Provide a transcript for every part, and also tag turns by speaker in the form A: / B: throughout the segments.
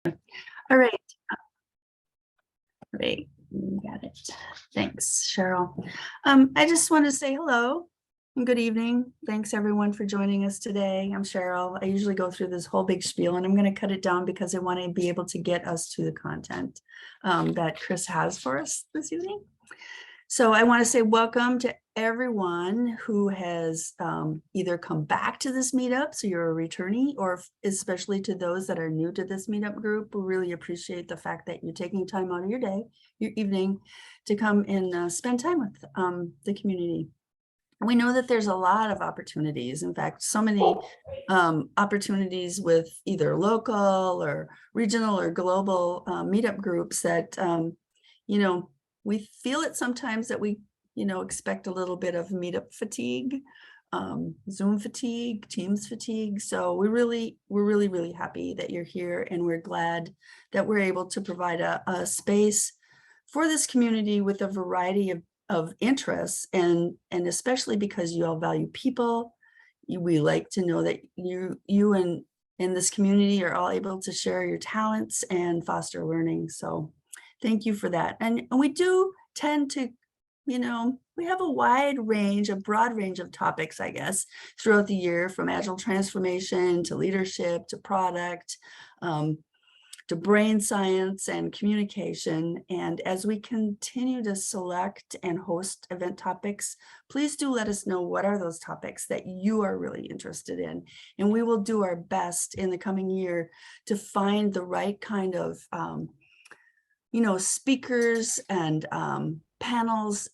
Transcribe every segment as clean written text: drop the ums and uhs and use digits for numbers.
A: All right. Great. Got it. Thanks, Cheryl. I just want to say hello and good evening. Thanks everyone for joining us today. I'm Cheryl. I usually go through this whole big spiel and I'm going to cut it down because I want to be able to get us to the content that Kris has for us this evening. So I want to say welcome to everyone who has either come back to this meetup, so you're a returnee, or especially to those that are new to this meetup group. We really appreciate the fact that you're taking time out of your day, your evening, to come and spend time with the community. We know that there's a lot of opportunities. In fact, so many opportunities with either local or regional or global meetup groups that, we feel it sometimes that we, expect a little bit of meetup fatigue, Zoom fatigue, Teams fatigue. So we're really happy that you're here, and we're glad that we're able to provide a space for this community with a variety of interests, and especially because you all value people. We like to know that you and in this community are all able to share your talents and foster learning. So thank you for that. And we do tend to, we have a broad range of topics, I guess, throughout the year, from agile transformation to leadership to product, to brain science and communication. And as we continue to select and host event topics, please do let us know what are those topics that you are really interested in. And we will do our best in the coming year to find the right kind of speakers and panels,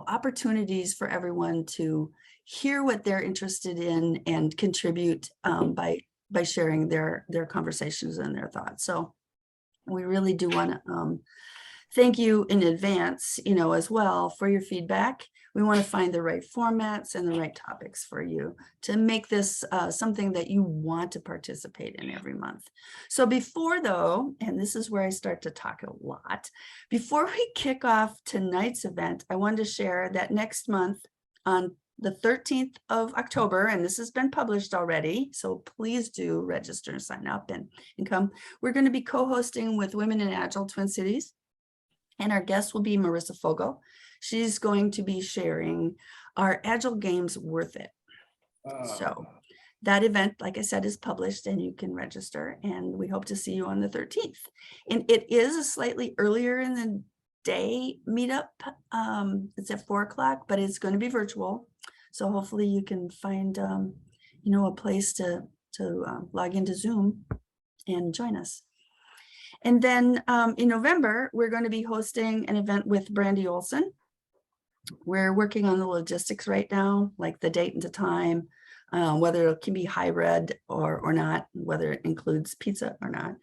A: opportunities for everyone to hear what they're interested in and contribute by sharing their conversations and their thoughts. So we really do want to thank you in advance, as well, for your feedback. We want to find the right formats and the right topics for you to make this something that you want to participate in every month. So before, though, and this is where I start to talk a lot, before we kick off tonight's event, I wanted to share that next month on the 13th of October, and this has been published already, so please do register and sign up and come. We're going to be co-hosting with Women in Agile Twin Cities, and our guest will be Marissa Fogel. She's going to be sharing our Agile Games Worth It. So that event, like I said, is published and you can register, and we hope to see you on the 13th. And it is a slightly earlier in the day meetup. It's at 4 o'clock, but it's going to be virtual. So hopefully you can find, a place to log into Zoom and join us. And then in November, we're going to be hosting an event with Brandy Olson. We're working on the logistics right now, like the date and the time, whether it can be hybrid or not, whether it includes pizza or not,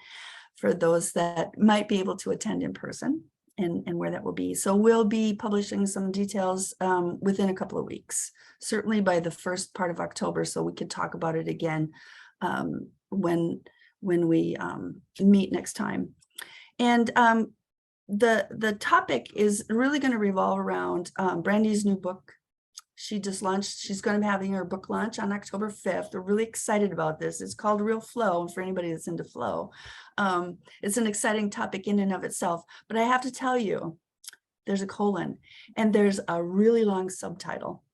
A: for those that might be able to attend in person, and where that will be. So we'll be publishing some details within a couple of weeks, certainly by the first part of October, so we could talk about it again when we meet next time. And the topic is really going to revolve around Brandy's new book. She just launched, she's going to be having her book launch on October 5th. We're really excited about this. It's called Real Flow, and for anybody that's into flow, it's an exciting topic in and of itself. But I have to tell you, there's a colon, and there's a really long subtitle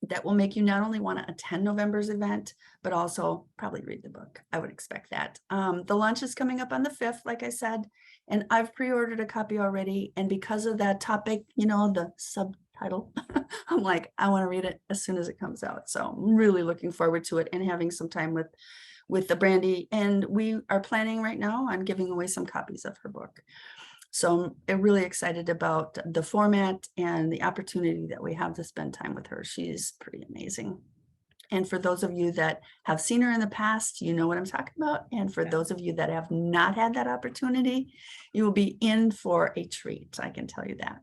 A: that will make you not only want to attend November's event, but also probably read the book. I would expect that. The launch is coming up on the 5th, like I said, and I've pre-ordered a copy already. And because of that topic, the subtitle, I'm like, I want to read it as soon as it comes out. So I'm really looking forward to it and having some time with the Brandy. And we are planning right now on giving away some copies of her book. So I'm really excited about the format and the opportunity that we have to spend time with her. She's pretty amazing. And for those of you that have seen her in the past, you know what I'm talking about. And for those of you that have not had that opportunity, you will be in for a treat, I can tell you that.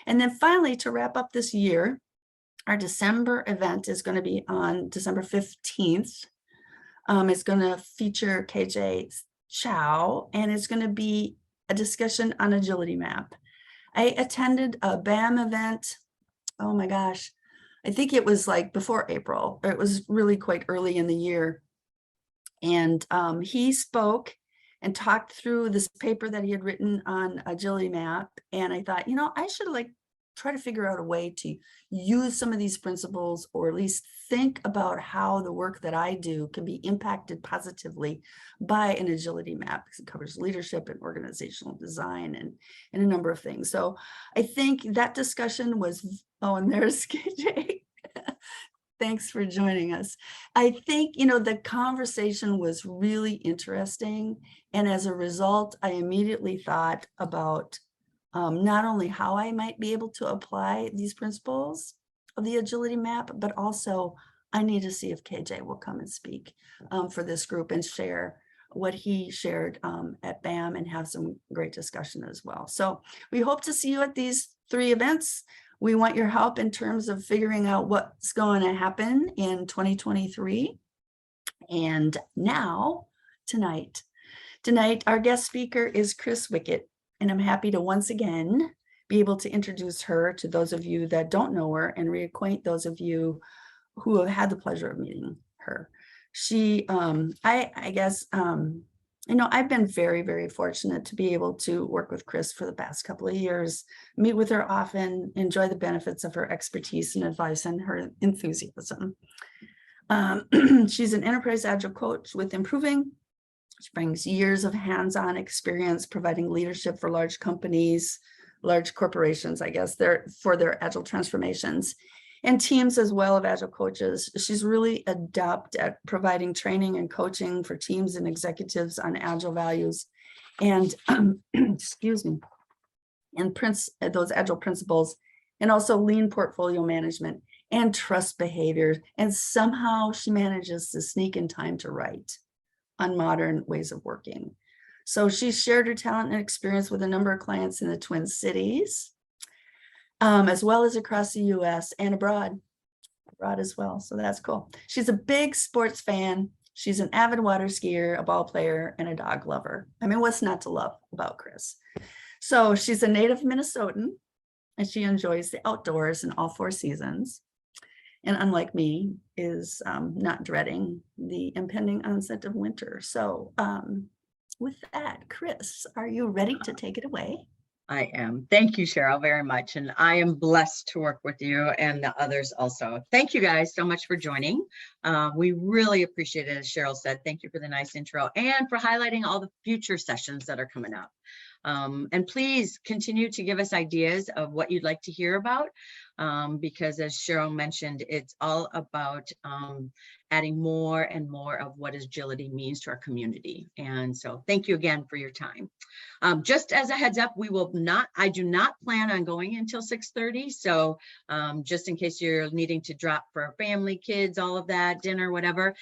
A: And then finally, to wrap up this year, our December event is going to be on December 15th. It's going to feature KJ Chow, and it's going to be a discussion on agility map. I attended a BAM event. Oh my gosh. I think it was like before April. It was really quite early in the year. And he spoke and talked through this paper that he had written on Agility Map. And I thought, I should try to figure out a way to use some of these principles, or at least think about how the work that I do can be impacted positively by an agility map, because it covers leadership and organizational design and a number of things. So I think that discussion was, and there's KJ. Thanks for joining us. I think, the conversation was really interesting. And as a result, I immediately thought about not only how I might be able to apply these principles of the agility map, but also I need to see if KJ will come and speak for this group and share what he shared at BAM and have some great discussion as well. So we hope to see you at these 3 events. We want your help in terms of figuring out what's going to happen in 2023. And now, tonight, our guest speaker is Kris Wickett. And I'm happy to once again be able to introduce her to those of you that don't know her and reacquaint those of you who have had the pleasure of meeting her. She, I guess, I've been very, very fortunate to be able to work with Kris for the past couple of years, meet with her often, enjoy the benefits of her expertise and advice and her enthusiasm. She's an Enterprise Agile Coach with Improving. She brings years of hands-on experience providing leadership for large companies, large corporations, I guess, for their agile transformations, and teams as well of agile coaches. She's really adept at providing training and coaching for teams and executives on agile values and excuse me, and those agile principles, and also lean portfolio management and trust behavior. And somehow she manages to sneak in time to write on modern ways of working. So she shared her talent and experience with a number of clients in the Twin Cities, as well as across the US and abroad as well. So that's cool. She's a big sports fan. She's an avid water skier, a ball player, and a dog lover. I mean, what's not to love about Kris? So she's a native Minnesotan, and she enjoys the outdoors in all 4 seasons. And unlike me, is not dreading the impending onset of winter. So with that, Kris, are you ready to take it away?
B: I am. Thank you, Cheryl, very much. And I am blessed to work with you and the others also. Thank you guys so much for joining. We really appreciate it, as Cheryl said. Thank you for the nice intro and for highlighting all the future sessions that are coming up. And please continue to give us ideas of what you'd like to hear about, because as Cheryl mentioned, it's all about adding more and more of what agility means to our community. And so thank you again for your time. Just as a heads up, I do not plan on going until 6:30. So just in case you're needing to drop for family, kids, all of that, dinner, whatever,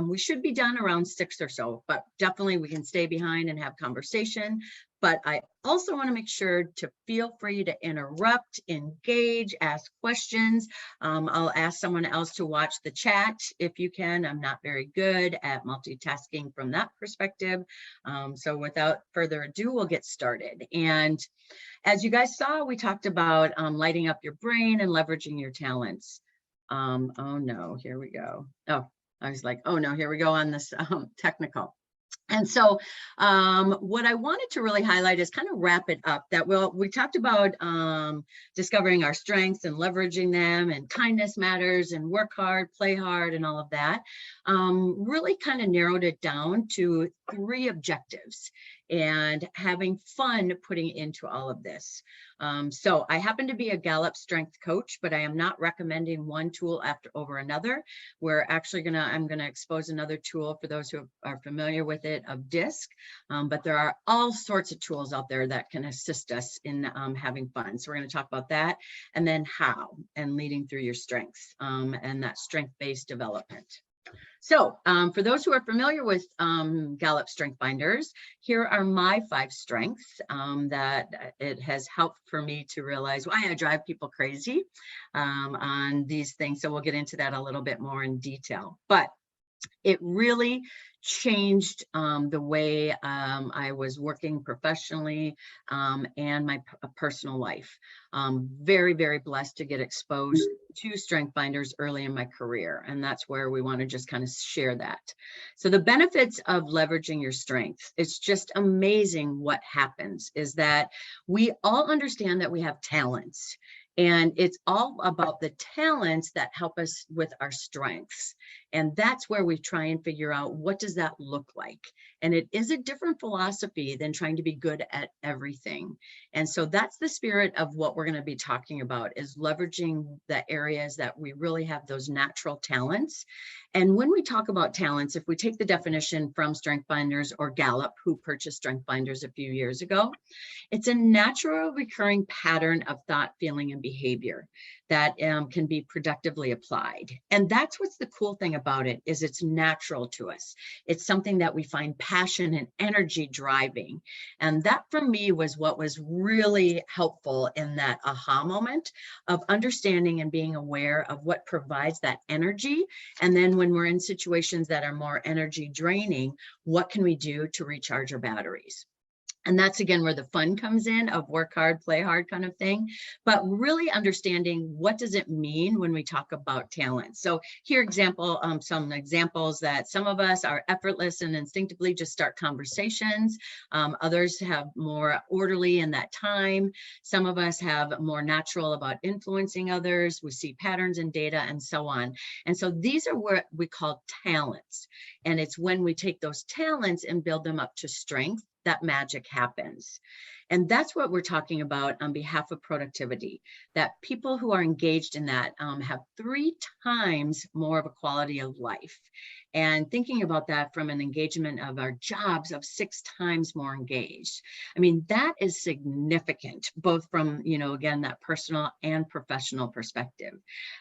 B: we should be done around 6 or so, but definitely we can stay behind and have conversation. But I also want to make sure to feel free to interrupt, engage, ask questions. I'll ask someone else to watch the chat if you can. I'm not very good at multitasking from that perspective. So without further ado, we'll get started. And as you guys saw, we talked about lighting up your brain and leveraging your talents. Oh no, here we go. Oh, I was like, oh no, here we go on this technical. And so what I wanted to really highlight is kind of wrap it up that we talked about discovering our strengths and leveraging them, and kindness matters, and work hard, play hard, and all of that. Really kind of narrowed it down to 3 objectives and having fun putting into all of this. So I happen to be a Gallup strength coach, but I am not recommending one tool over another. We're actually I'm gonna expose another tool for those who are familiar with it, of DISC, but there are all sorts of tools out there that can assist us in having fun. So we're gonna talk about that, and then how, and leading through your strengths, and that strength-based development. So for those who are familiar with Gallup Strength Finders, here are my 5 strengths that it has helped for me to realize why I drive people crazy on these things. So we'll get into that a little bit more in detail. But it really changed the way I was working professionally and my personal life. Very, very blessed to get exposed to strength finders early in my career. And that's where we want to just kind of share that. So the benefits of leveraging your strengths, it's just amazing what happens is that we all understand that we have talents. And it's all about the talents that help us with our strengths. And that's where we try and figure out what does that look like. And it is a different philosophy than trying to be good at everything. And so that's the spirit of what we're going to be talking about, is leveraging the areas that we really have those natural talents. And when we talk about talents, if we take the definition from Strength Finders or Gallup, who purchased Strength Finders a few years ago, it's a natural recurring pattern of thought, feeling, and behavior that can be productively applied. And that's what's the cool thing about it, is it's natural to us. It's something that we find passion and energy driving. And that for me was what was really helpful in that aha moment of understanding and being aware of what provides that energy. And then when we're in situations that are more energy draining, what can we do to recharge our batteries? And that's, again, where the fun comes in of work hard, play hard kind of thing, but really understanding what does it mean when we talk about talent. So here, some examples that some of us are effortless and instinctively just start conversations. Others have more orderly in that time. Some of us have more natural about influencing others. We see patterns in data and so on. And so these are what we call talents. And it's when we take those talents and build them up to strength that magic happens. And that's what we're talking about on behalf of productivity, that people who are engaged in that have 3 times more of a quality of life. And thinking about that from an engagement of our jobs of 6 times more engaged. I mean, that is significant, both from, again, that personal and professional perspective.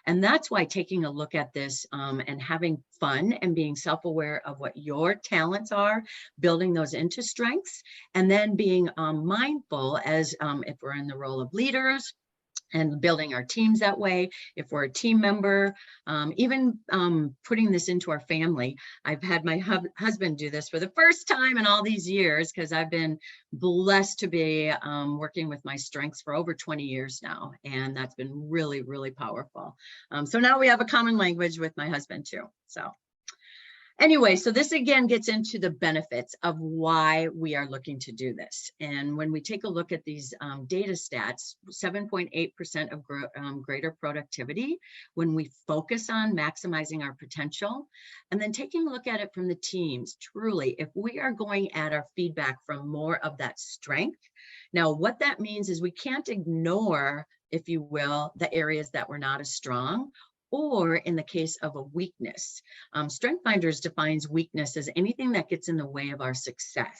B: And that's why taking a look at this and having fun and being self-aware of what your talents are, building those into strengths, and then being mindful as if we're in the role of leaders, and building our teams that way. If we're a team member, even putting this into our family. I've had my husband do this for the first time in all these years, because I've been blessed to be working with my strengths for over 20 years now. And that's been really, really powerful. So now we have a common language with my husband too. So anyway, so this again gets into the benefits of why we are looking to do this. And when we take a look at these data stats, 7.8% of greater productivity when we focus on maximizing our potential, and then taking a look at it from the teams. Truly, if we are going at our feedback from more of that strength, now what that means is we can't ignore, if you will, the areas that we're not as strong, or in the case of a weakness. Strength Finders defines weakness as anything that gets in the way of our success.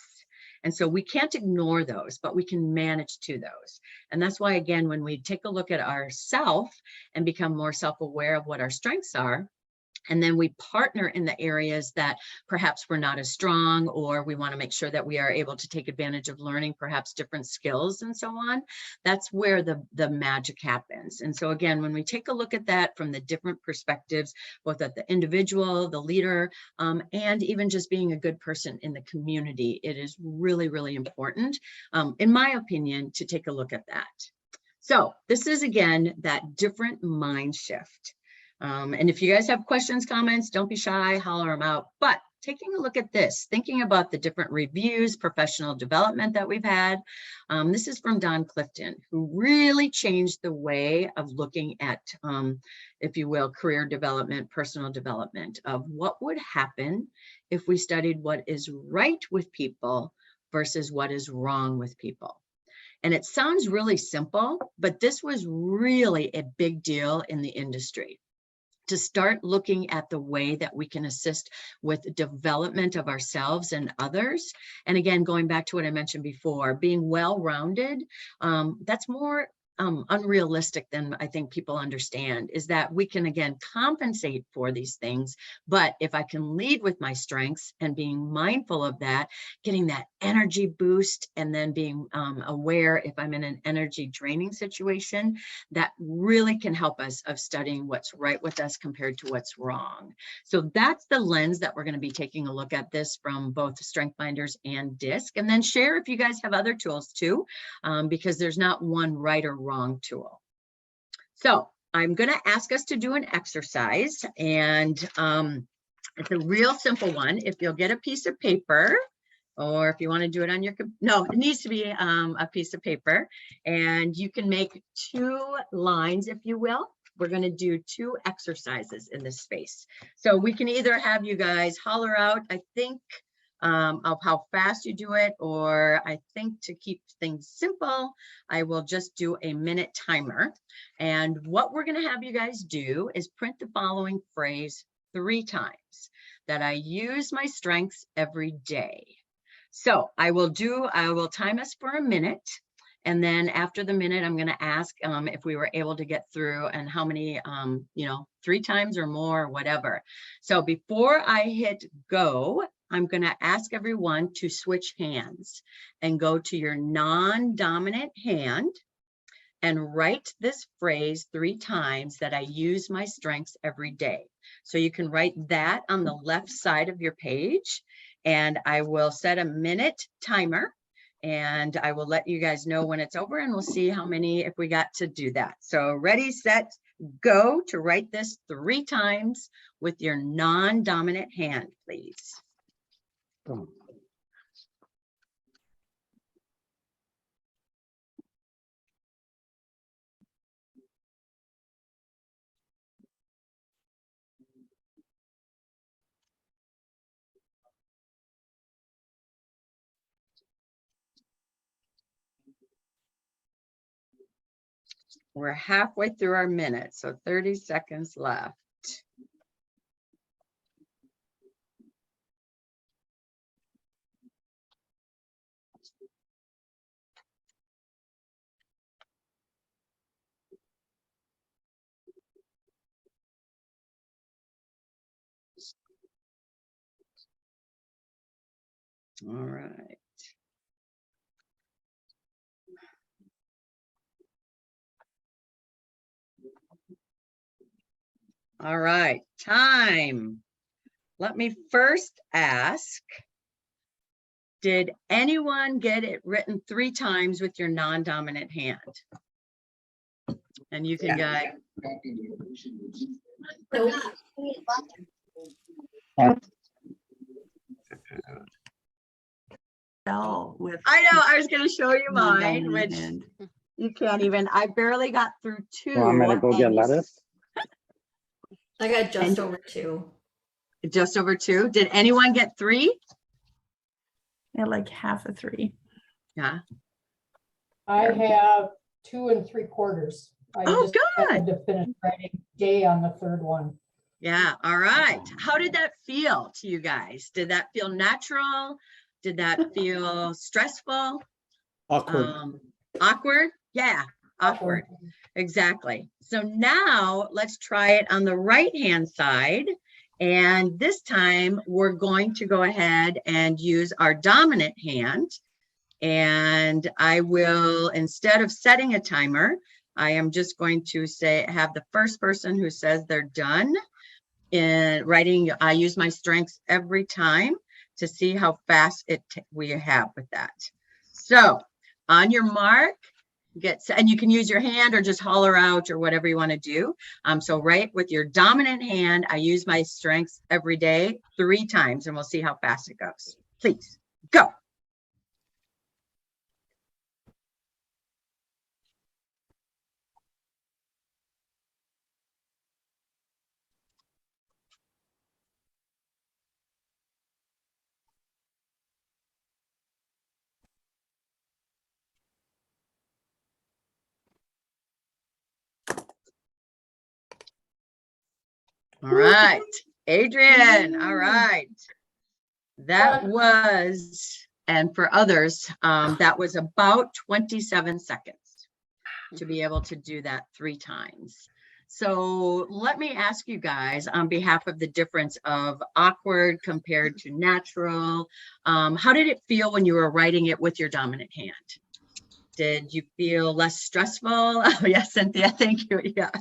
B: And so we can't ignore those, but we can manage to those. And that's why, again, when we take a look at ourselves and become more self-aware of what our strengths are, and then we partner in the areas that perhaps we're not as strong, or we want to make sure that we are able to take advantage of learning perhaps different skills and so on. That's where the magic happens. And so again, when we take a look at that from the different perspectives, both at the individual, the leader, and even just being a good person in the community, it is really, really important, in my opinion, to take a look at that. So this is, again, that different mind shift. And if you guys have questions, comments, don't be shy, holler them out. But taking a look at this, thinking about the different reviews, professional development that we've had. This is from Don Clifton, who really changed the way of looking at, if you will, career development, personal development, of what would happen if we studied what is right with people versus what is wrong with people. And it sounds really simple, but this was really a big deal in the industry, to start looking at the way that we can assist with development of ourselves and others. And again, going back to what I mentioned before, being well-rounded, that's more unrealistic than I think people understand, is that we can, again, compensate for these things. But if I can lead with my strengths and being mindful of that, getting that energy boost, and then being aware if I'm in an energy draining situation, that really can help us of studying what's right with us compared to what's wrong. So that's the lens that we're going to be taking a look at this from both StrengthFinders and DISC. And then share if you guys have other tools too, because there's not one right or wrong tool. So I'm going to ask us to do an exercise, and it's a real simple one. If you'll get a piece of paper, or if you want to do it on your, no, it needs to be a piece of paper, and you can make 2 lines, if you will. We're going to do 2 exercises in this space. So we can either have you guys holler out, I think, of how fast you do it, or I think to keep things simple, I will just do a minute timer. And what we're going to have you guys do is print the following phrase 3 times: that I use my strengths every day. So I will time us for a minute. And then after the minute, I'm going to ask if we were able to get through, and how many, 3 times or more, whatever. So before I hit go, I'm going to ask everyone to switch hands and go to your non-dominant hand and write this phrase 3 times: that I use my strengths every day. So you can write that on the left side of your page, and I will set a minute timer, and I will let you guys know when it's over, and we'll see how many, if we got to do that. So ready, set, go to write this 3 times with your non-dominant hand, please. We're halfway through our minute, so 30 seconds left. All right. All right, time. Let me first ask, did anyone get it written 3 times with your non-dominant hand? And you can get.
A: With
B: I know, I was going to show you mine,
A: non-dominant
B: which
A: hand.
B: you can't even, I barely got through 2.
C: Well, I'm gonna go get lettuce.
D: I got just over 2.
B: Just over 2. Did anyone get 3?
A: Yeah, like half a 3.
B: Yeah.
E: I have 2 3/4. I
B: Oh,
E: just
B: good.
E: had to finish writing day on the 3rd one.
B: Yeah. All right. How did that feel to you guys? Did that feel natural? Did that feel stressful?
C: Awkward.
B: Awkward? Yeah, awkward. Exactly. So now let's try it on the right-hand side. And this time we're going to go ahead and use our dominant hand. And I will, instead of setting a timer, I am just going to have the first person who says they're done in writing, I use my strengths every time, to see how fast we have with that. So on your mark, and you can use your hand or just holler out or whatever you want to do. So write with your dominant hand, I use my strengths every day 3 times, and we'll see how fast it goes. Please go. All right, Adrian. All right. That was, and for others, that was about 27 seconds. to be able to do that 3 times. So let me ask you guys on behalf of the difference of awkward compared to natural, how did it feel when you were writing it with your dominant hand? Did you feel less stressful? Oh, yes, Cynthia, thank you. Yeah.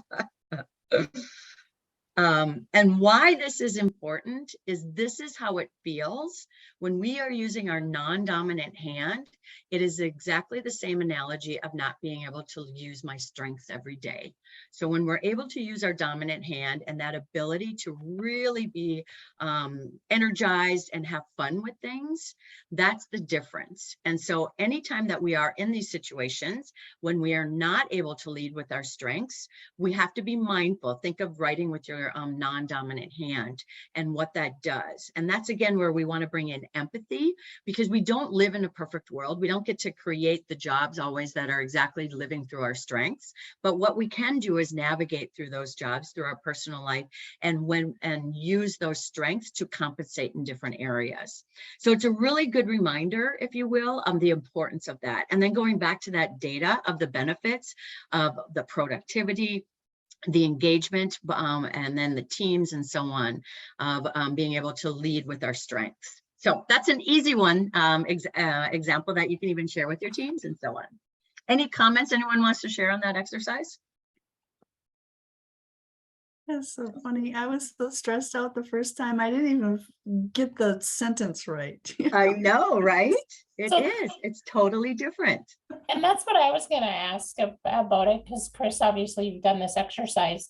B: And why this is important is this is how it feels when we are using our non-dominant hand. It is exactly the same analogy of not being able to use my strengths every day. So when we're able to use our dominant hand and that ability to really be energized and have fun with things, that's the difference. And so anytime that we are in these situations, when we are not able to lead with our strengths, we have to be mindful. Think of writing with your non-dominant hand and what that does. And that's again where we want to bring in empathy, because we don't live in a perfect world. We don't get to create the jobs always that are exactly living through our strengths. But what we can do is navigate through those jobs, through our personal life, and use those strengths to compensate in different areas. So it's a really good reminder, if you will, of the importance of that. And then going back to that data of the benefits of the productivity, the engagement, and then the teams and so on, of being able to lead with our strengths. So that's an easy one, example that you can even share with your teams and so on. Any comments anyone wants to share on that exercise?
A: That's so funny. I was so stressed out the first time. I didn't even get the sentence right.
B: I know, right? It
F: So-
B: is. It's totally different.
F: And that's what I was going to ask about it, because Kris, obviously you've done this exercise.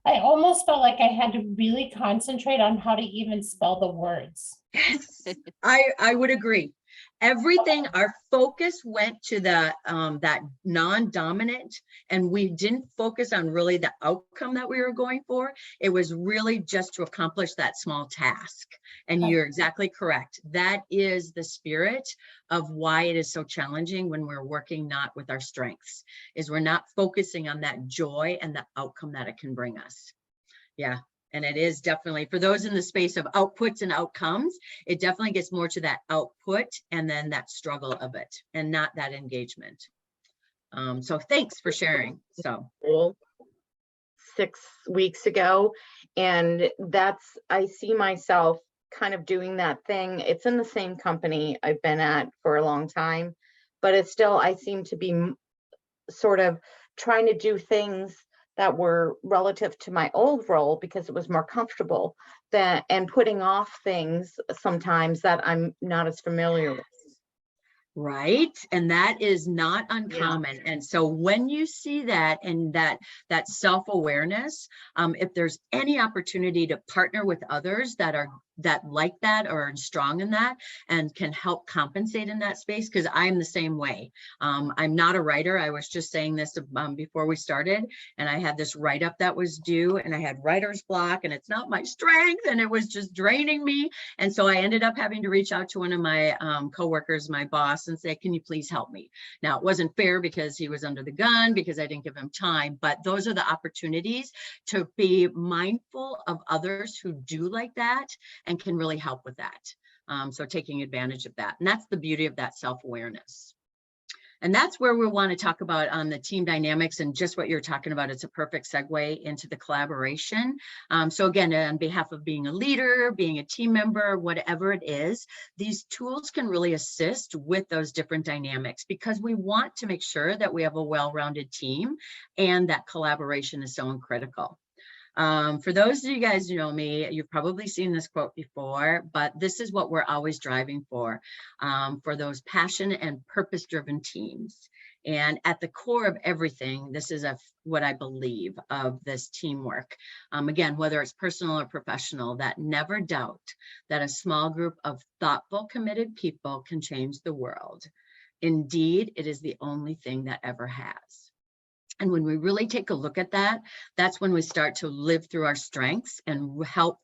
F: I almost felt like I had to really concentrate on how to even spell the words.
B: Yes, I would agree. Everything, our focus went to the that non-dominant, and we didn't focus on really the outcome that we were going for. It was really just to accomplish that small task. And you're exactly correct. That is the spirit of why it is so challenging when we're working not with our strengths, is we're not focusing on that joy and the outcome that it can bring us. Yeah. And it is definitely, for those in the space of outputs and outcomes, it definitely gets more to that output and then that struggle of it, and not that engagement. So thanks for sharing. So
G: 6 weeks ago, and I see myself kind of doing that thing. It's in the same company I've been at for a long time, but it's still, I seem to be sort of trying to do things that were relative to my old role because it was more comfortable, and putting off things sometimes that I'm not as familiar with.
B: Right. And that is not uncommon. Yeah. And so when you see that, and that self-awareness, if there's any opportunity to partner with others that like that or are strong in that and can help compensate in that space, because I'm the same way. I'm not a writer. I was just saying this before we started, and I had this write-up that was due, and I had writer's block, and it's not my strength, and it was just draining me. And so I ended up having to reach out to one of my coworkers, my boss, and say, can you please help me? Now, it wasn't fair because he was under the gun, because I didn't give him time, but those are the opportunities to be mindful of others who do like that and can really help with that. So taking advantage of that. And that's the beauty of that self-awareness. And that's where we want to talk about on the team dynamics, and just what you're talking about. It's a perfect segue into the collaboration. So again, on behalf of being a leader, being a team member, whatever it is, these tools can really assist with those different dynamics, because we want to make sure that we have a well-rounded team, and that collaboration is so critical. For those of you guys who know me, you've probably seen this quote before, but this is what we're always driving for those passion and purpose-driven teams. And at the core of everything, this is what I believe of this teamwork. Again, whether it's personal or professional, that never doubt that a small group of thoughtful, committed people can change the world. Indeed, it is the only thing that ever has. And when we really take a look at that, that's when we start to live through our strengths and help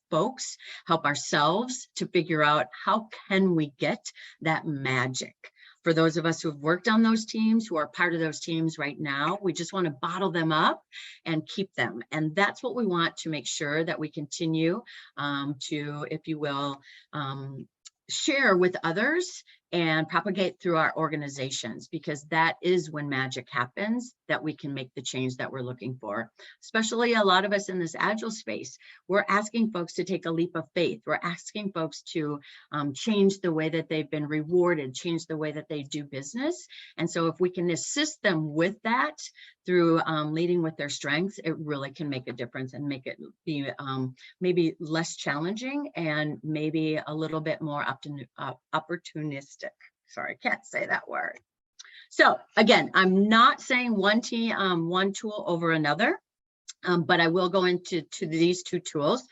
B: ourselves to figure out how can we get that magic. For those of us who have worked on those teams, who are part of those teams right now, we just want to bottle them up and keep them. And that's what we want to make sure that we continue to, if you will, share with others and propagate through our organizations, because that is when magic happens, that we can make the change that we're looking for. Especially a lot of us in this agile space, we're asking folks to take a leap of faith. We're asking folks to change the way that they've been rewarded, change the way that they do business. And so if we can assist them with that through leading with their strengths, it really can make a difference and make it be maybe less challenging and maybe a little bit more opportunistic. Sorry, I can't say that word. So again, I'm not saying one tool over another. But I will go into these two tools.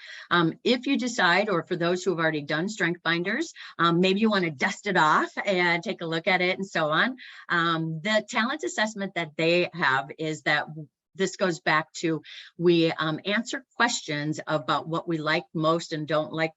B: If you decide, or for those who have already done strength finders, maybe you want to dust it off and take a look at it and so on. The talent assessment that they have is that this goes back to, we answer questions about what we like most and don't like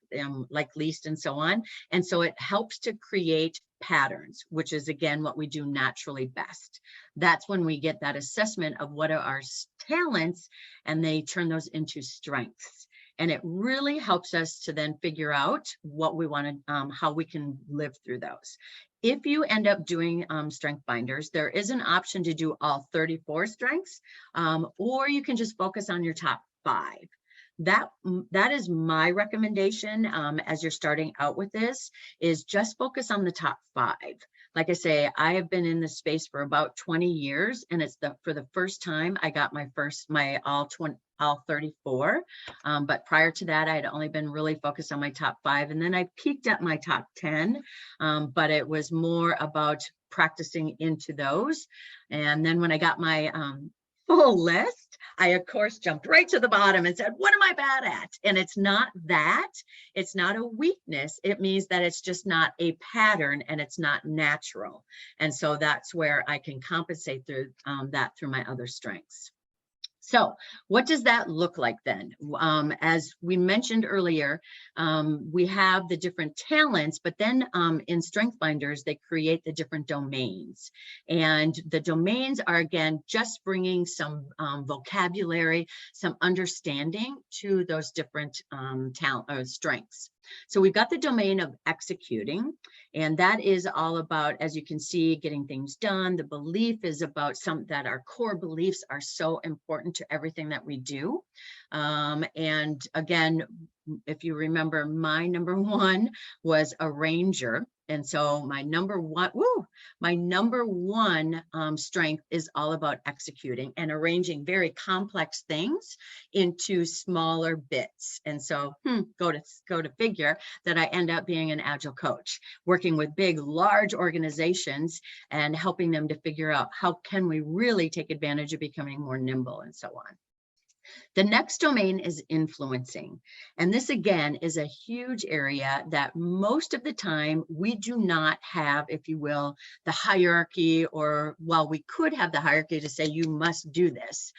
B: least and so on. And so it helps to create patterns, which is again what we do naturally best. That's when we get that assessment of what are our talents, and they turn those into strengths. And it really helps us to then figure out what we want to, how we can live through those. If you end up doing strength finders, there is an option to do all 34 strengths, or you can just focus on your top 5. That is my recommendation as you're starting out with this, is just focus on the top 5. Like I say, I have been in this space for about 20 years, and it's for the first time I got my all 34. But prior to that, I had only been really focused on my top 5. And then I peaked at my top 10, but it was more about practicing into those. And then when I got my full list, I of course jumped right to the bottom and said, what am I bad at? And it's not that, it's not a weakness. It means that it's just not a pattern and it's not natural. And so that's where I can compensate through that through my other strengths. So what does that look like then? As we mentioned earlier, we have the different talents, but then in Strength Finders, they create the different domains. And the domains are, again, just bringing some vocabulary, some understanding to those different strengths. So we've got the domain of executing, and that is all about, as you can see, getting things done. The belief is about that our core beliefs are so important to everything that we do. And again, if you remember, my number 1 was arranger. And so my number one strength is all about executing and arranging very complex things into smaller bits. And so go to figure that I end up being an agile coach, working with big, large organizations and helping them to figure out how can we really take advantage of becoming more nimble and so on. The next domain is influencing. And this, again, is a huge area that most of the time we do not have, if you will, the hierarchy, or while we could have the hierarchy to say you must do this,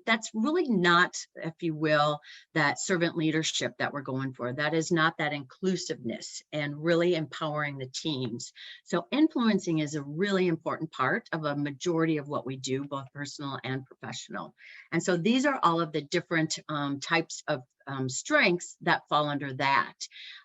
B: that's really not, if you will, that servant leadership that we're going for. That is not that inclusiveness and really empowering the teams. So influencing is a really important part of a majority of what we do, both personal and professional. And so these are all of the different types of strengths that fall under that.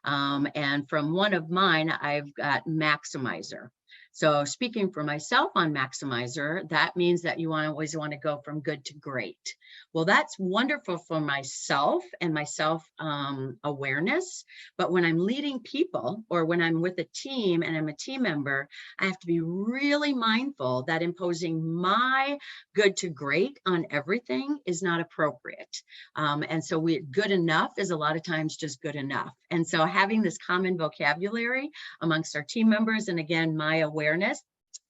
B: And from one of mine, I've got maximizer. So speaking for myself on maximizer, that means that you always want to go from good to great. Well, that's wonderful for myself and my self-awareness. But when I'm leading people, or when I'm with a team and I'm a team member, I have to be really mindful that imposing my good to great on everything is not appropriate. And so good enough is a lot of times just good enough. And so having this common vocabulary amongst our team members, and again, my awareness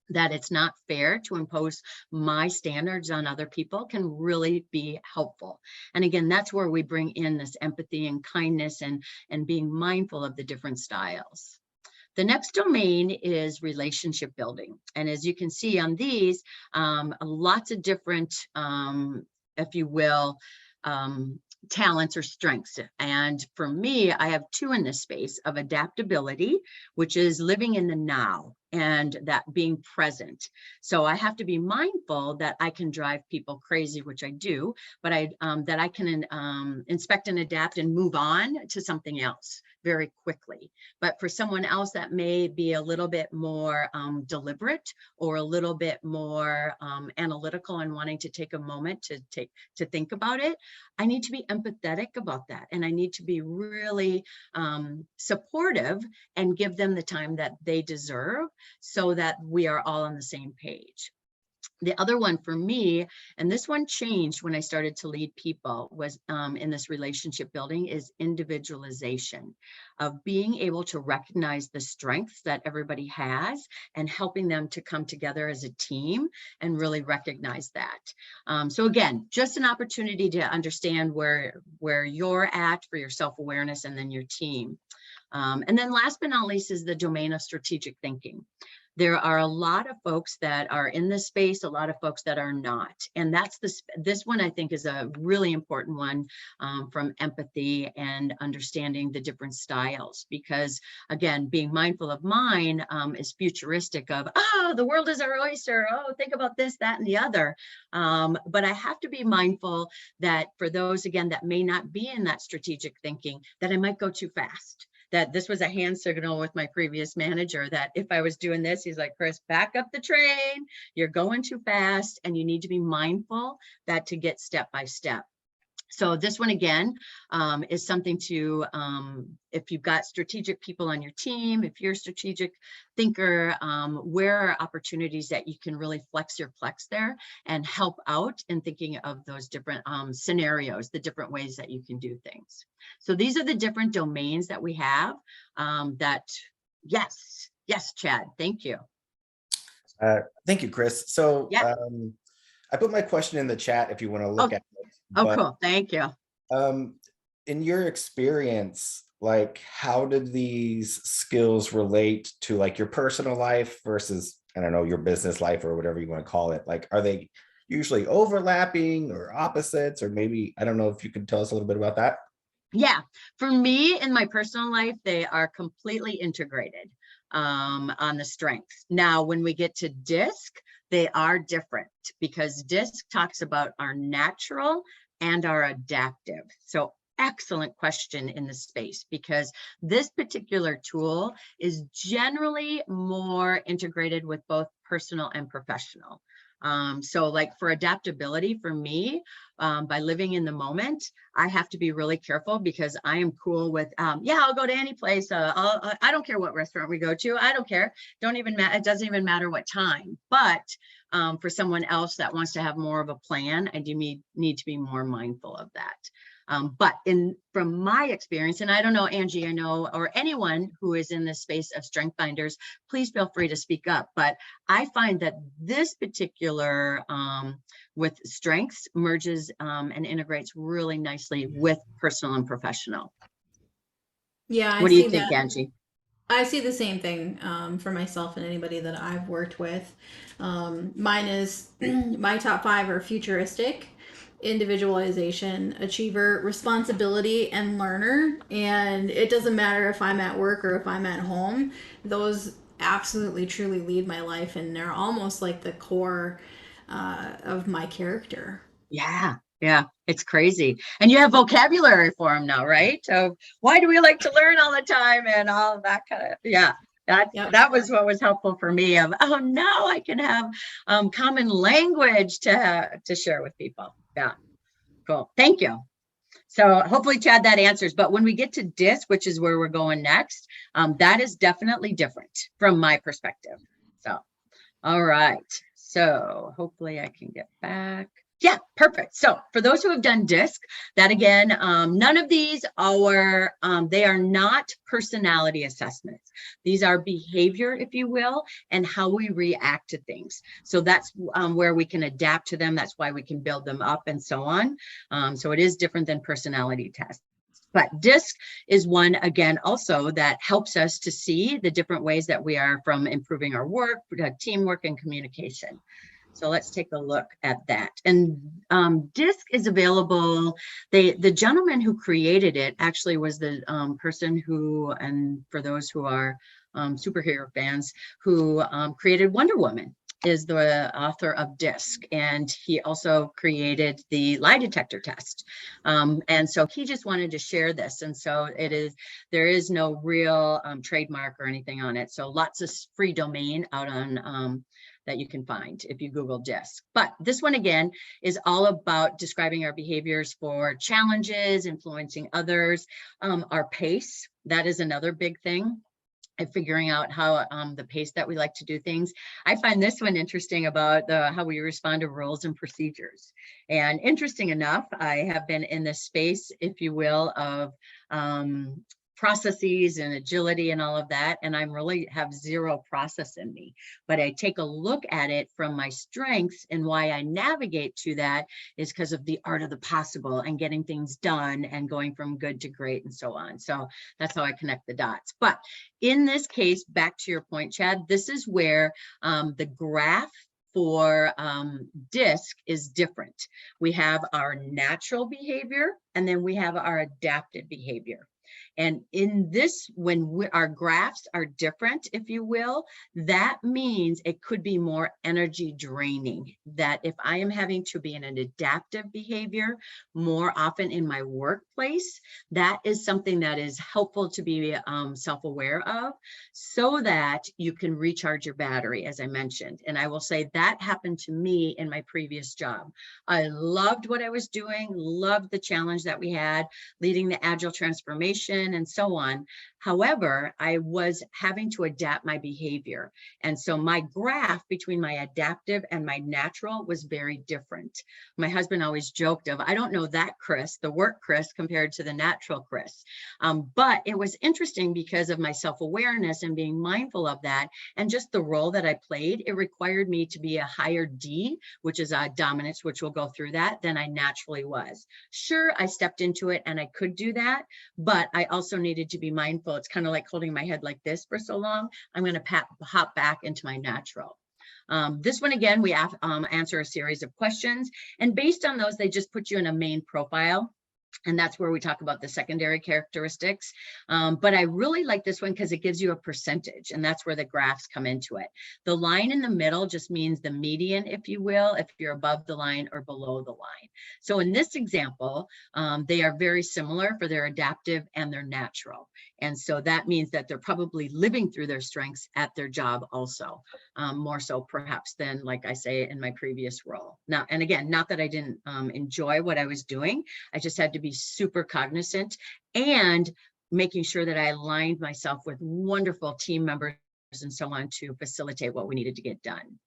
B: that it's not fair to impose my standards on other people, can really be helpful. And again, that's where we bring in this empathy and kindness and being mindful of the different styles. The next domain is relationship building. And as you can see on these, lots of different, if you will, talents or strengths. And for me, I have 2 in this space of adaptability, which is living in the now, and that being present. So I have to be mindful that I can drive people crazy, which I do, but that I can inspect and adapt and move on to something else. very quickly. But for someone else that may be a little bit more deliberate or a little bit more analytical and wanting to take a moment to think about it, I need to be empathetic about that. And I need to be really supportive and give them the time that they deserve so that we are all on the same page. The other one for me, and this one changed when I started to lead people, was in this relationship building, is individualization, of being able to recognize the strengths that everybody has and helping them to come together as a team and really recognize that. So again, just an opportunity to understand where you're at for your self-awareness and then your team. And then last but not least is the domain of strategic thinking. There are a lot of folks that are in this space, a lot of folks that are not. And that's this one, I think, is a really important one, from empathy and understanding the different styles. Because again, being mindful of mine is futuristic of, oh, the world is our oyster. Oh, think about this, that, and the other. But I have to be mindful that for those, again, that may not be in that strategic thinking, that I might go too fast. That this was a hand signal with my previous manager, that if I was doing this, he's like, Kris, back up the train. You're going too fast, and you need to be mindful that to get step by step. So this one, again, is something to, if you've got strategic people on your team, if you're a strategic thinker, where are opportunities that you can really flex your plex there and help out in thinking of those different scenarios, the different ways that you can do things. So these are the different domains that we have yes, Chad, thank you.
H: Thank you, Kris. So
B: Yeah.
H: I put my question in the chat if you want to look at it.
B: Oh, cool. Thank you.
H: In your experience, like, how did these skills relate to like your personal life versus, I don't know, your business life or whatever you want to call it? Like, are they usually overlapping or opposites? Or maybe, I don't know if you could tell us a little bit about that.
B: Yeah, for me in my personal life, they are completely integrated on the strengths. Now, when we get to DISC, they are different because DISC talks about our natural and our adaptive. So excellent question in this space, because this particular tool is generally more integrated with both personal and professional. So like for adaptability for me, by living in the moment, I have to be really careful because I am cool with, yeah, I'll go to any place. I don't care what restaurant we go to. I don't care. It doesn't even matter what time. But for someone else that wants to have more of a plan, I do need to be more mindful of that. But from my experience, and I don't know, Angie, I know, or anyone who is in this space of strength finders, please feel free to speak up. But I find that this particular with strengths merges and integrates really nicely with personal and professional.
D: Yeah,
B: What do you think, Angie?
D: I see the same thing for myself and anybody that I've worked with. Mine is my top 5 are futuristic, individualization, achiever, responsibility, and learner. And it doesn't matter if I'm at work or if I'm at home. Those absolutely truly lead my life, and they're almost like the core of my character.
B: Yeah, it's crazy. And you have vocabulary for them now, right? So why do we like to learn all the time and all that kind of, yeah. That was what was helpful for me of, oh, now I can have common language to share with people. Yeah, cool. Thank you. So hopefully, Chad, that answers. But when we get to DISC, which is where we're going next, that is definitely different from my perspective. So, all right. So hopefully I can get back. Yeah, perfect. So for those who have done DISC, that again, none of these are, they are not personality assessments. These are behavior, if you will, and how we react to things. So that's where we can adapt to them. That's why we can build them up and so on. So it is different than personality tests. But DISC is one, again, also that helps us to see the different ways that we are from improving our work, teamwork, and communication. So let's take a look at that. And DISC is available. The gentleman who created it actually was the person who, and for those who are superhero fans, who created Wonder Woman. is the author of DISC, and he also created the lie detector test. And so he just wanted to share this. And so there is no real trademark or anything on it. So lots of free domain out on that you can find if you Google DISC. But this one again is all about describing our behaviors for challenges, influencing others, our pace. That is another big thing. And figuring out how the pace that we like to do things. I find this one interesting about how we respond to rules and procedures. And interesting enough, I have been in this space, if you will, of processes and agility and all of that. And I'm really have zero process in me, but I take a look at it from my strengths, and why I navigate to that is because of the art of the possible and getting things done and going from good to great and so on. So that's how I connect the dots. But in this case, back to your point, Chad, this is where the graph for DISC is different. We have our natural behavior, and then we have our adaptive behavior. And in this, when our graphs are different, if you will, that means it could be more energy draining. That if I am having to be in an adaptive behavior more often in my workplace, that is something that is helpful to be self-aware of, so that you can recharge your battery, as I mentioned. And I will say that happened to me in my previous job. I loved what I was doing, loved the challenge that we had, leading the agile transformation and so on. However, I was having to adapt my behavior. And so my graph between my adaptive and my natural was very different. My husband always joked of, I don't know that Kris, the work Kris compared to the natural Kris. But it was interesting because of my self-awareness and being mindful of that, and just the role that I played. It required me to be a higher D, which is a dominance, which we'll go through that, than I naturally was. Sure, I stepped into it and I could do that, but I also needed to be mindful. It's kind of like holding my head like this for so long. I'm going to hop back into my natural. This one, again, we answer a series of questions, and based on those, they just put you in a main profile. And that's where we talk about the secondary characteristics. But I really like this one because it gives you a percentage, and that's where the graphs come into it. The line in the middle just means the median, if you will, if you're above the line or below the line. So in this example, they are very similar for their adaptive and their natural. And so that means that they're probably living through their strengths at their job also, more so perhaps than, like I say, in my previous role. Now, and again, not that I didn't enjoy what I was doing, I just had to be super cognizant and making sure that I aligned myself with wonderful team members and so on to facilitate what we needed to get done.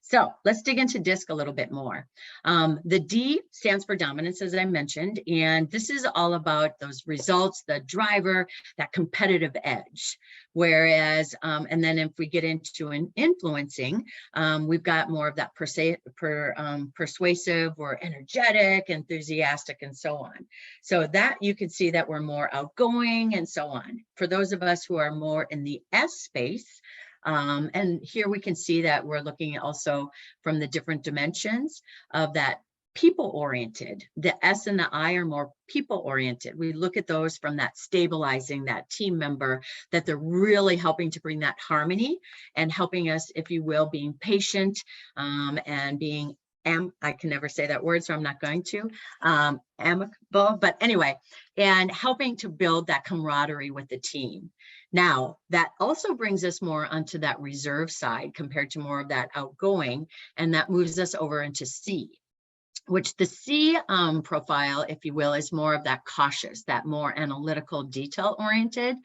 B: So let's dig into DISC a little bit more. The D stands for dominance, as I mentioned, and this is all about those results, the driver, that competitive edge. Whereas, and then if we get into an influencing, we've got more of that persuasive or energetic, enthusiastic, and so on. So that you can see that we're more outgoing and so on. For those of us who are more in the S space, and here we can see that we're looking also from the different dimensions of that people-oriented. The S and the I are more people-oriented. We look at those from that stabilizing, that team member, that they're really helping to bring that harmony and helping us, if you will, being patient and being I can never say that word, so I'm not going to, amicable, but anyway, and helping to build that camaraderie with the team. Now, that also brings us more onto that reserve side compared to more of that outgoing, and that moves us over into C, which the C profile, if you will, is more of that cautious, that more analytical, detail-oriented.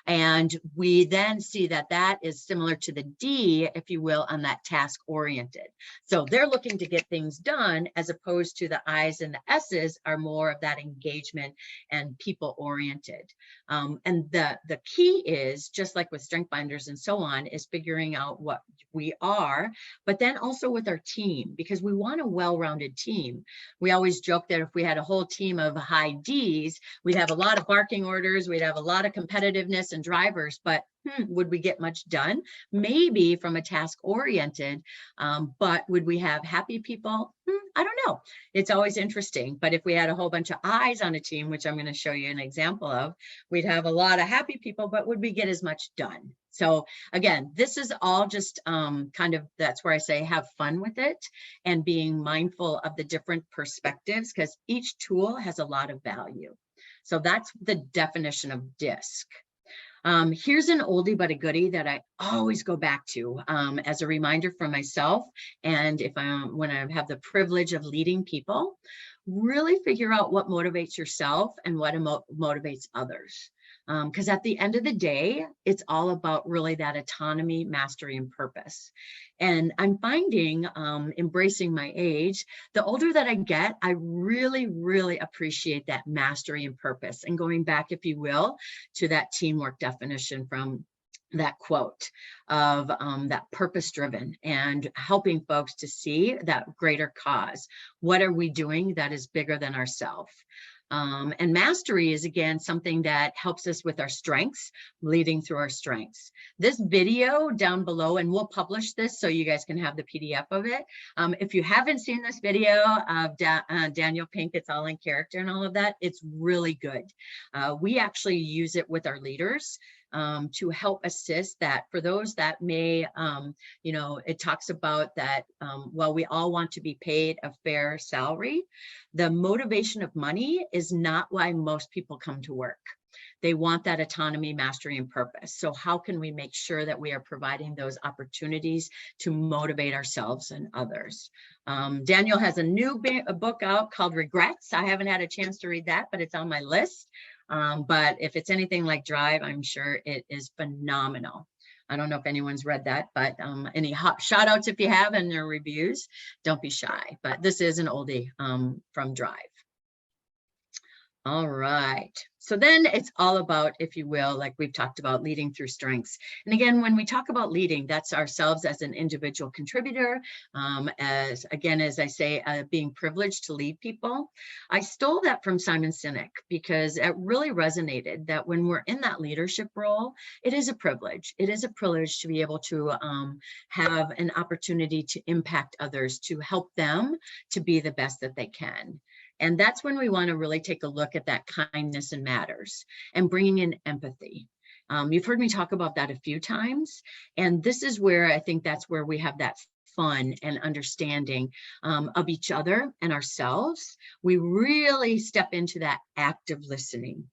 B: And we then see that that is similar to the D, if you will, on that task-oriented. So they're looking to get things done, as opposed to the I's and the S's are more of that engagement and people-oriented. And the key is, just like with strength binders and so on, is figuring out what we are, but then also with our team, because we want a well-rounded team. We always joke that if we had a whole team of high D's, we'd have a lot of barking orders, we'd have a lot of competitiveness and drivers, but would we get much done? Maybe from a task oriented, but would we have happy people? I don't know. It's always interesting. But if we had a whole bunch of eyes on a team, which I'm going to show you an example of, we'd have a lot of happy people, but would we get as much done? So again, this is all just kind of, that's where I say have fun with it and being mindful of the different perspectives, because each tool has a lot of value. So that's the definition of DISC. Here's an oldie but a goodie that I always go back to as a reminder for myself. And when I have the privilege of leading people, really figure out what motivates yourself and what motivates others. Because at the end of the day, it's all about really that autonomy, mastery, and purpose. And I'm finding, embracing my age, the older that I get, I really, really appreciate that mastery and purpose. And going back, if you will, to that teamwork definition from that quote of that purpose driven and helping folks to see that greater cause. What are we doing that is bigger than ourselves? And mastery is, again, something that helps us with our strengths, leading through our strengths. This video down below, and we'll publish this so you guys can have the PDF of it. If you haven't seen this video of Daniel Pink, it's all in character and all of that, it's really good. We actually use it with our leaders to help assist that for those that may, it talks about that, while we all want to be paid a fair salary, the motivation of money is not why most people come to work. They want that autonomy, mastery, and purpose. So how can we make sure that we are providing those opportunities to motivate ourselves and others? Daniel has a new book out called Regrets. I haven't had a chance to read that, but it's on my list. But if it's anything like Drive, I'm sure it is phenomenal. I don't know if anyone's read that, but any shout outs if you have in their reviews, don't be shy. But this is an oldie from Drive. All right. So then it's all about, if you will, like we've talked about, leading through strengths. And again, when we talk about leading, that's ourselves as an individual contributor, as I say, being privileged to lead people. I stole that from Simon Sinek because it really resonated that when we're in that leadership role, it is a privilege. It is a privilege to be able to have an opportunity to impact others, to help them to be the best that they can. And that's when we want to really take a look at that kindness and matters and bringing in empathy. You've heard me talk about that a few times. And this is where I think that's where we have that fun and understanding of each other and ourselves. We really step into that active listening.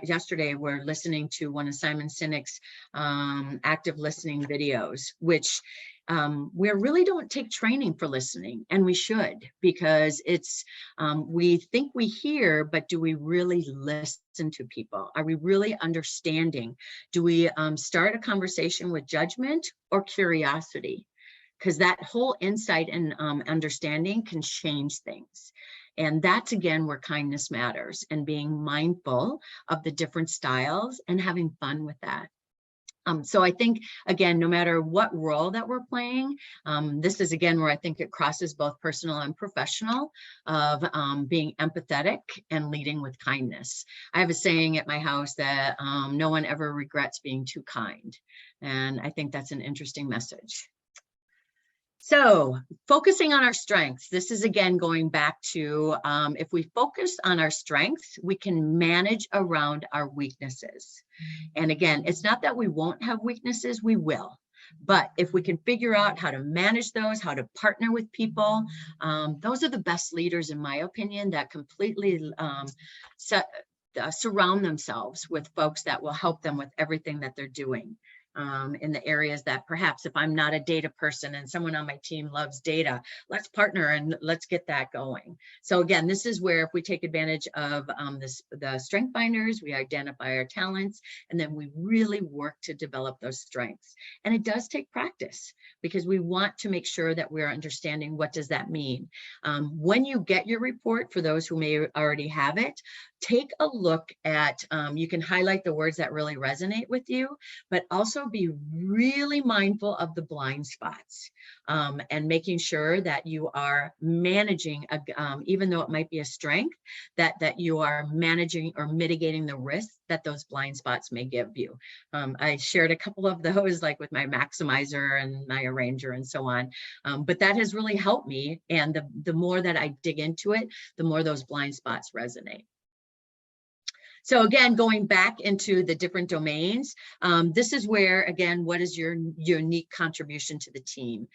B: Yesterday we're listening to one of Simon Sinek's active listening videos, which we really don't take training for listening, and we should, because it's we think we hear, but do we really listen to people? Are we really understanding? Do we start a conversation with judgment or curiosity? Because that whole insight and understanding can change things. And that's, again, where kindness matters, and being mindful of the different styles and having fun with that. So I think, again, no matter what role that we're playing, this is, again, where I think it crosses both personal and professional of being empathetic and leading with kindness. I have a saying at my house that no one ever regrets being too kind. And I think that's an interesting message. So focusing on our strengths, this is, again, going back to if we focus on our strengths, we can manage around our weaknesses. And again, it's not that we won't have weaknesses, we will. But if we can figure out how to manage those, how to partner with people, those are the best leaders, in my opinion, that completely surround themselves with folks that will help them with everything that they're doing. In the areas that perhaps if I'm not a data person and someone on my team loves data, let's partner and let's get that going. So again, this is where if we take advantage of the strength finders, we identify our talents, and then we really work to develop those strengths. And it does take practice, because we want to make sure that we're understanding what does that mean. When you get your report, for those who may already have it, take a look at, you can highlight the words that really resonate with you, but also be really mindful of the blind spots, and making sure that you are managing, even though it might be a strength, that you are managing or mitigating the risk that those blind spots may give you. I shared a couple of those, like with my maximizer and my arranger and so on, but that has really helped me. And the more that I dig into it, the more those blind spots resonate. So again, going back into the different domains, this is where, again, what is your unique contribution to the team?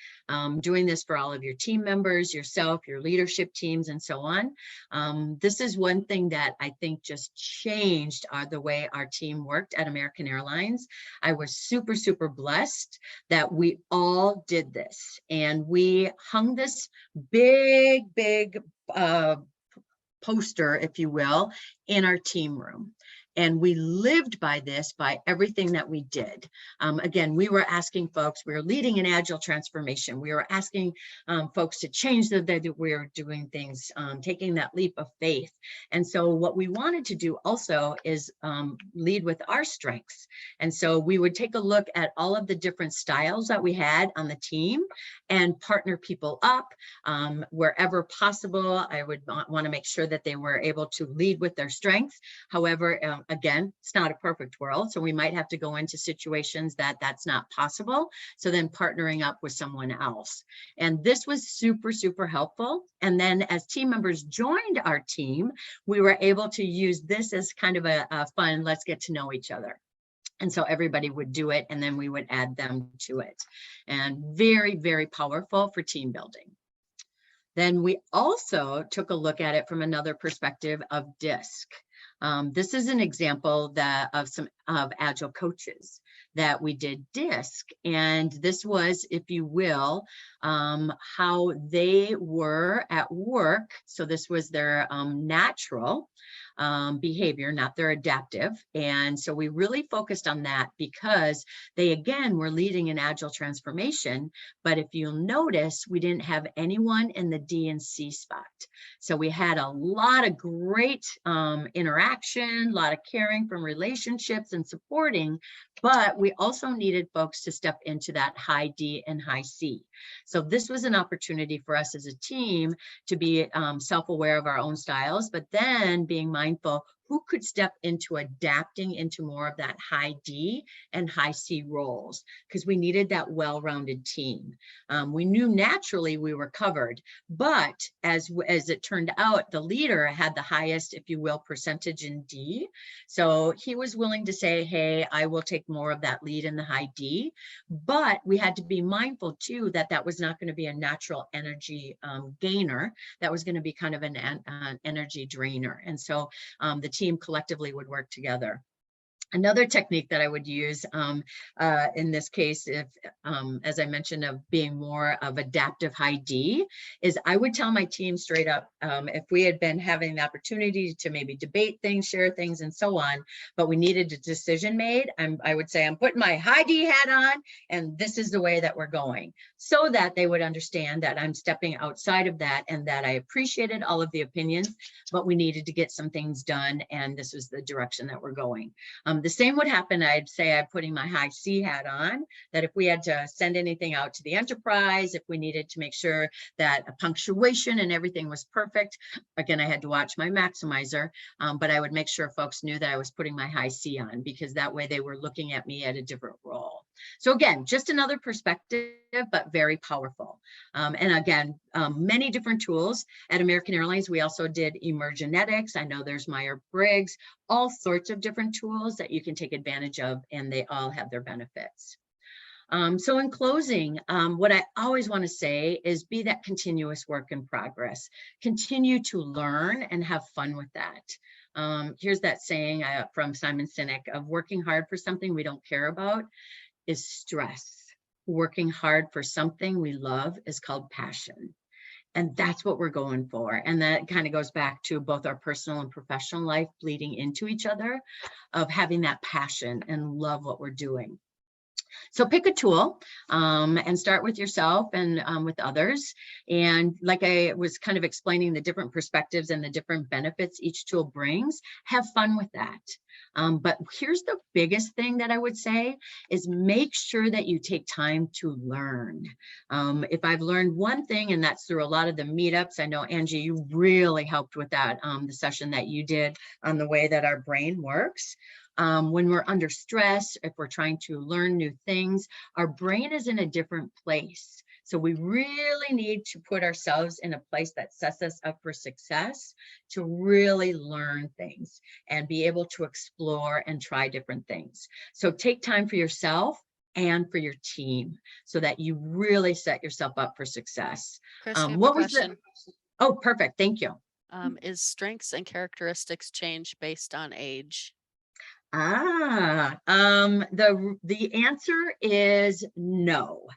B: Doing this for all of your team members, yourself, your leadership teams, and so on. This is one thing that I think just changed the way our team worked at American Airlines. I was super, super blessed that we all did this. And we hung this big poster, if you will, in our team room. And we lived by this, by everything that we did. Again, we were asking folks, we were leading an agile transformation. We were asking folks to change the way that we were doing things, taking that leap of faith. And so what we wanted to do also is lead with our strengths. And so we would take a look at all of the different styles that we had on the team and partner people up wherever possible. I would want to make sure that they were able to lead with their strengths. However, again, it's not a perfect world, so we might have to go into situations that that's not possible. So then partnering up with someone else. And this was super, super helpful. And then as team members joined our team, we were able to use this as kind of a fun, let's get to know each other. And so everybody would do it, and then we would add them to it. And very, very powerful for team building. Then we also took a look at it from another perspective of DISC. This is an example of Agile coaches that we did DISC. And this was, if you will, how they were at work. So this was their natural behavior, not their adaptive. And so we really focused on that because they, again, were leading an agile transformation. But if you'll notice, we didn't have anyone in the D and C spot. So we had a lot of great interaction, a lot of caring from relationships and supporting, but we also needed folks to step into that high D and high C. So this was an opportunity for us as a team to be self-aware of our own styles, but then being mindful who could step into adapting into more of that high D and high C roles, because we needed that well-rounded team. We knew naturally we were covered, but as it turned out, the leader had the highest, if you will, percentage in D. So he was willing to say, hey, I will take more of that lead in the high D, but we had to be mindful too that that was not going to be a natural energy gainer. That was going to be kind of an energy drainer. And so the team collectively would work together. Another technique that I would use in this case, if, as I mentioned, of being more of adaptive high D, is I would tell my team straight up, if we had been having the opportunity to maybe debate things, share things, and so on, but we needed a decision made, I would say, I'm putting my high D hat on, and this is the way that we're going, so that they would understand that I'm stepping outside of that and that I appreciated all of the opinions, but we needed to get some things done, and this was the direction that we're going. The same would happen, I'd say I'm putting my high C hat on, that if we had to send anything out to the enterprise, if we needed to make sure that a punctuation and everything was perfect, again, I had to watch my maximizer, but I would make sure folks knew that I was putting my high C on, because that way they were looking at me at a different role. So again, just another perspective, but very powerful. And again, many different tools. At American Airlines, we also did Emergenetics. I know there's Myers-Briggs, all sorts of different tools that you can take advantage of, and they all have their benefits. So in closing, what I always want to say is be that continuous work in progress. Continue to learn and have fun with that. Here's that saying from Simon Sinek of working hard for something we don't care about is stress. Working hard for something we love is called passion. And that's what we're going for. And that kind of goes back to both our personal and professional life bleeding into each other, of having that passion and love what we're doing. So pick a tool and start with yourself and with others. And like I was kind of explaining the different perspectives and the different benefits each tool brings, have fun with that. But here's the biggest thing that I would say is make sure that you take time to learn. If I've learned one thing, and that's through a lot of the meetups, I know Angie, you really helped with that, the session that you did on the way that our brain works. When we're under stress, if we're trying to learn new things, our brain is in a different place. So we really need to put ourselves in a place that sets us up for success to really learn things and be able to explore and try different things. So take time for yourself and for your team so that you really set yourself up for success.
I: Kris, I have
B: What
I: a
B: was
I: question.
B: Oh, perfect. Thank you.
I: Is strengths and characteristics change based on age?
B: The answer is no,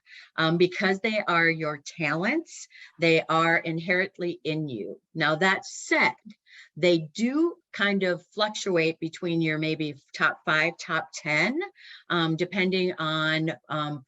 B: because they are your talents, they are inherently in you. Now, that said, they do kind of fluctuate between your maybe top 5, top 10, depending on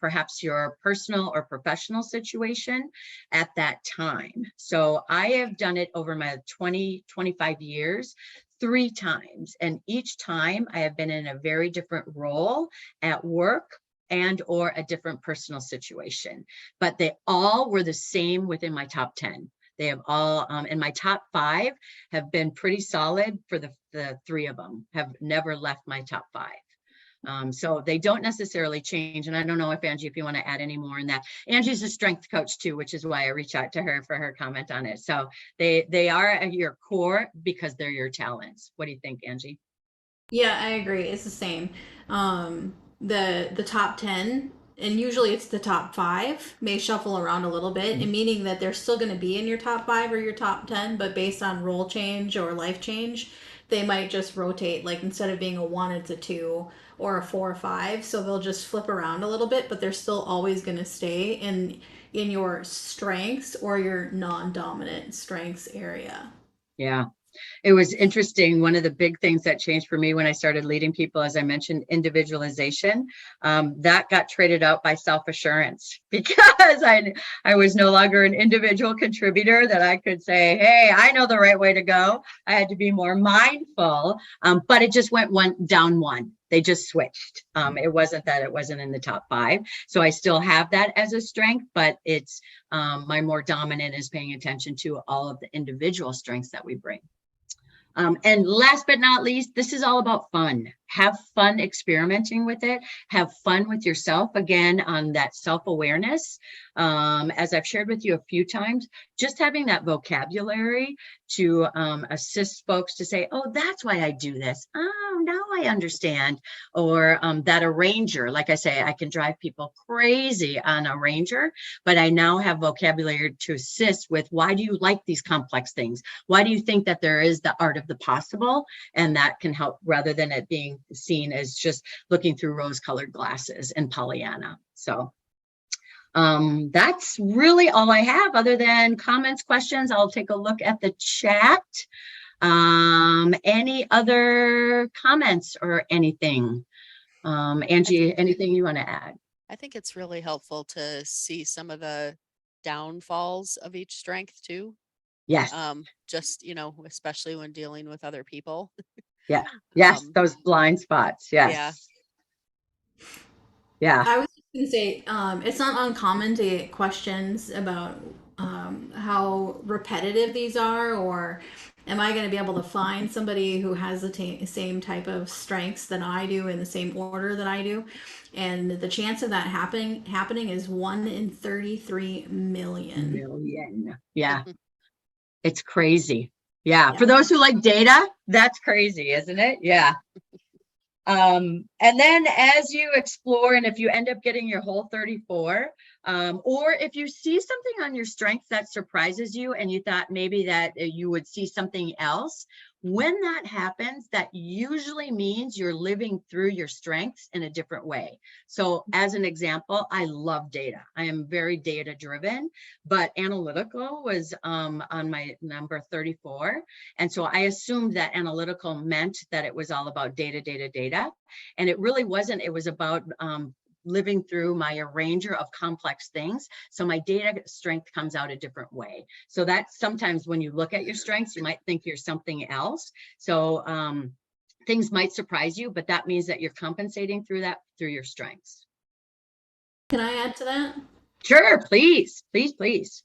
B: perhaps your personal or professional situation at that time. So I have done it over my 25 years. 3 times, and each time I have been in a very different role at work and or a different personal situation, but they all were the same within my top 10. They have all, and my top 5 have been pretty solid for the 3 of them, have never left my top 5. So they don't necessarily change. And I don't know if Angie, if you want to add any more in that. Angie's a strength coach too, which is why I reach out to her for her comment on it. So they are at your core because they're your talents. What do you think, Angie?
D: Yeah, I agree. It's the same. The top 10, and usually it's the top 5, may shuffle around a little bit, and meaning that they're still going to be in your top 5 or your top 10, but based on role change or life change, they might just rotate. Like instead of being a 1, it's a 2 or a 4 or 5. So they'll just flip around a little bit, but they're still always going to stay in your strengths or your non-dominant strengths area.
B: Yeah. It was interesting. One of the big things that changed for me when I started leading people, as I mentioned, individualization, that got traded out by self-assurance because I was no longer an individual contributor that I could say, hey, I know the right way to go. I had to be more mindful, but it just went down one. They just switched. It wasn't that it wasn't in the top 5. So I still have that as a strength, but it's my more dominant is paying attention to all of the individual strengths that we bring. And last but not least, this is all about fun. Have fun experimenting with it. Have fun with yourself, again, on that self-awareness. As I've shared with you a few times, just having that vocabulary to assist folks to say, oh, that's why I do this. Oh, now I understand. Or that arranger, like I say, I can drive people crazy on a ranger, but I now have vocabulary to assist with, why do you like these complex things? Why do you think that there is the art of the possible? And that can help rather than it being seen as just looking through rose-colored glasses and Pollyanna. So that's really all I have other than comments, questions. I'll take a look at the chat. Any other comments or anything? Angie, anything you want to add?
I: I think it's really helpful to see some of the downfalls of each strength too.
B: Yes.
I: Just, especially when dealing with other people.
B: Yeah. Yes. Those blind spots. Yes. Yeah.
D: I was just going to say, it's not uncommon to get questions about how repetitive these are, or am I going to be able to find somebody who has the same type of strengths that I do in the same order that I do? And the chance of that happening is 1 in 33 million.
B: Yeah. It's crazy. Yeah. For those who like data, that's crazy, isn't it? Yeah. And then as you explore, and if you end up getting your whole 34, or if you see something on your strengths that surprises you and you thought maybe that you would see something else, when that happens, that usually means you're living through your strengths in a different way. So as an example, I love data. I am very data driven, but analytical was on my number 34. And so I assumed that analytical meant that it was all about data. And it really wasn't. It was about living through my arranger of complex things. So my data strength comes out a different way. So that's sometimes when you look at your strengths, you might think you're something else. So things might surprise you, but that means that you're compensating through your strengths.
D: Can I add to that?
B: Sure, please, please, please.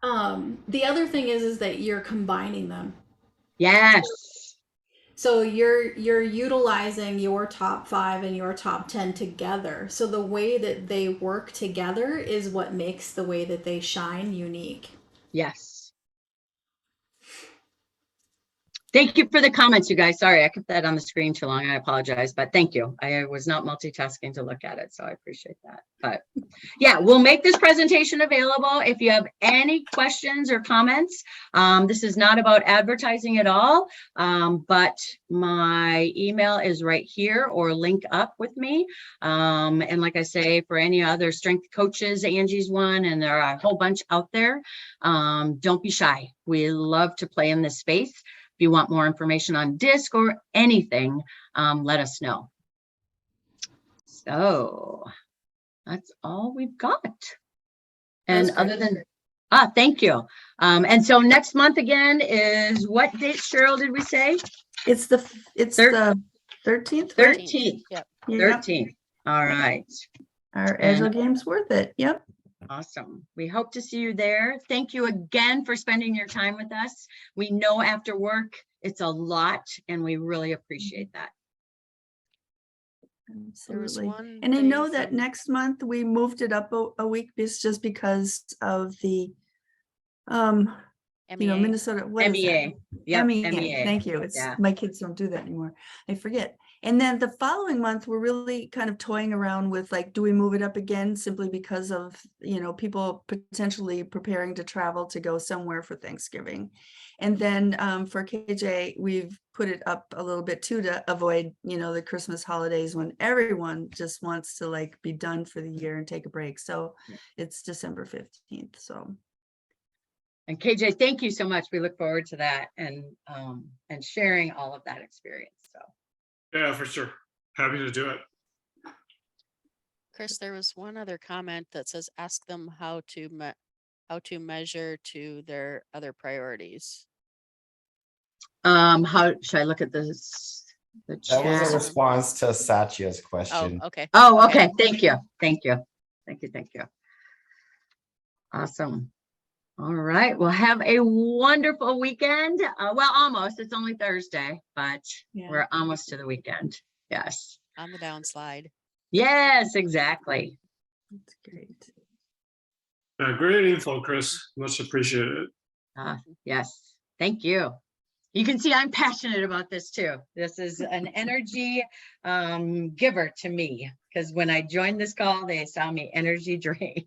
D: The other thing is that you're combining them.
B: Yes.
D: So you're utilizing your top 5 and your top 10 together. So the way that they work together is what makes the way that they shine unique.
B: Yes. Thank you for the comments, you guys. Sorry, I kept that on the screen too long. I apologize, but thank you. I was not multitasking to look at it, so I appreciate that. But yeah, we'll make this presentation available. If you have any questions or comments, this is not about advertising at all, but my email is right here, or link up with me. And like I say, for any other strength coaches, Angie's one, and there are a whole bunch out there. Don't be shy. We love to play in this space. If you want more information on DISC or anything, let us know. So that's all we've got. And other than, thank you. And so next month again is what date, Cheryl, did we say?
A: It's the 13th.
B: 13th.
I: Yep.
B: 13th. All right.
A: Our Agile Games worth it. Yep.
B: Awesome. We hope to see you there. Thank you again for spending your time with us. We know after work, it's a lot, and we really appreciate that.
A: Absolutely. And I know that next month we moved it up a week just because of the, Minnesota, what is
B: MEA.
A: that?
B: Yep,
A: MEA.
B: MEA.
A: Thank you. My kids don't do that anymore. I forget. And then the following month, we're really kind of toying around with, like, do we move it up again simply because of, people potentially preparing to travel to go somewhere for Thanksgiving. And then for KJ, we've put it up a little bit too, to avoid, the Christmas holidays when everyone just wants to be done for the year and take a break. So it's December 15th. So.
B: And KJ, thank you so much. We look forward to that and sharing all of that experience. So.
J: Yeah, for sure. Happy to do it.
I: Kris, there was one other comment that says, ask them how to measure to their other priorities.
B: How should I look at this?
H: That was a response to Satya's question.
I: Oh, okay.
B: Oh, okay. Thank you. Thank you. Thank you. Thank you. Awesome. All right. Well, have a wonderful weekend. Well, almost. It's only Thursday, but we're almost to the weekend. Yes.
I: On the downslide.
B: Yes, exactly.
A: That's great.
J: Great info, Kris. Much appreciated.
B: Yes. Thank you. You can see I'm passionate about this too. This is an energy giver to me, because when I joined this call, they saw me energy drained.